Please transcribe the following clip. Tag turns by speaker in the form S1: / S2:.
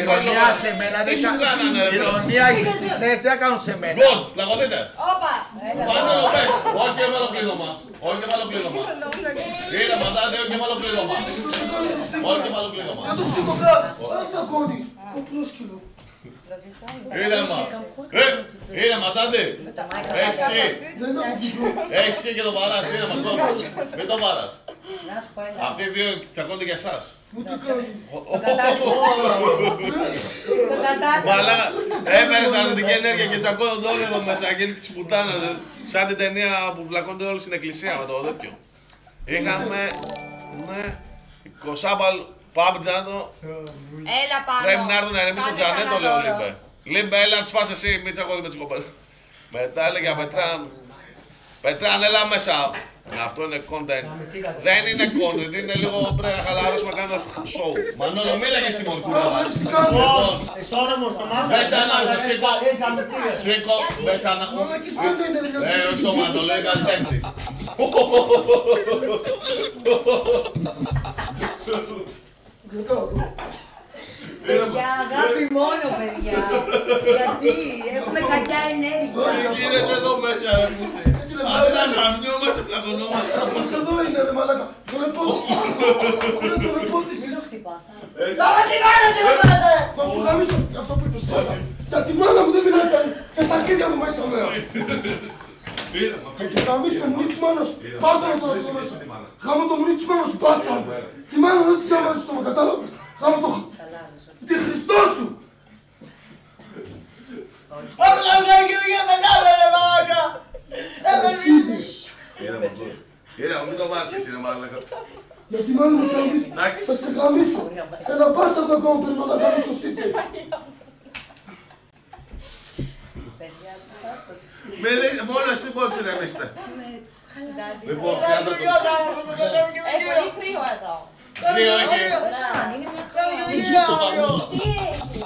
S1: ηρωνία σε μένα δεν κάνουν. Ηρωνία τις θέσεις δεν κάνουν σε μένα.
S2: Λοιπόν, πλακωθείτε.
S3: Όπα.
S2: Πάνω το πες. Όχι και με άλλο πλήρωμα. Όχι και με άλλο πλήρωμα. Είναι πατάτε, όχι και με άλλο πλήρωμα. Όχι και με άλλο πλήρωμα.
S4: Για το στίχο κάτω. Όχι τα κόνη. Το πρόσκυλο.
S2: Ήρεμα. Ήρεμα, τάντε. Έχεις πει και το παράς, ήρεμα. Μην το παράς. Αυτοί οι δύο τσακώνται για εσάς. Μαλάκα, έπαιρνες αρνητική ενέργεια και τσακώνονται όλοι εδώ μέσα. Και τις πουτάνες. Σαν την ταινία που πλακώνται όλοι στην εκκλησία με το τέτοιο. Είχαμε, ναι, 20 Παμπτζάνο.
S3: Έλα πάνω.
S2: Πρέπει να έρθουν να ηρεμήσει ο Τζανέτο, λέει ο Λίμπε. Λίμπε, έλα να τις φας εσύ, μην τσακώδει με τις κοπέλες. Μετά έλεγε Πετράν. Πετράν, έλα μέσα. Αυτό είναι content. Δεν είναι content, είναι λίγο πρέπει να χαλαρώσουμε να κάνουμε show. Μανώλο, μίλα και εσύ μόνο κουράβα. Μέσα ανάμεσα, σήκω. Σήκω, μέσα ανάμεσα. Όχι στο Μανώλο, είναι καλλιτέχνης.
S3: Παιδιά, αγάπη μόνο, παιδιά. Γιατί έχουμε κακιά ενέργεια.
S2: Τι γίνεται εδώ μέσα, ρε πούτε. Αν δεν γαμιόμαστε, πλακωνόμαστε.
S4: Αυτός εδώ είναι ρε μαλάκα. Τον επότισες. Τον επότισες.
S3: Δάμε τη μάνα του, ρε μάνα.
S4: Θα σου γαμίσω αυτό που είπες τώρα. Για τη μάνα μου δεν μιλάτε. Και στα αρχίδια μου μέσα μέρα. Θα το γαμίσω το μουνί της μάνας. Πάρτε να το ρωτήσω μέσα. Γάμω το μουνί της μάνας σου, μπάστα. Τη μάνα μου δεν τη ξαναβάζεις στο με, κατάλαβες. Γάμω το... Τη Χριστό σου.
S3: Όλα βγάλει και βγήκε μετά, ρε μάνα.
S2: Κύριε, μην το βάσκεις, ρε μάλακα.
S4: Για τη μάνα μου τσαλμίσω. Θα σε γαμίσω. Έλα μπάστα το ακόμα πριν όλα κάνω στο στίτσο.
S2: Μόνο εσύ μπορείς να ηρεμήσετε. Λοιπόν, 30 το...
S3: Πολύ κρύο εδώ.
S2: Κρύο έχει.
S3: Είναι μια χαρά.
S2: Το παγούς.
S3: Τι έχει.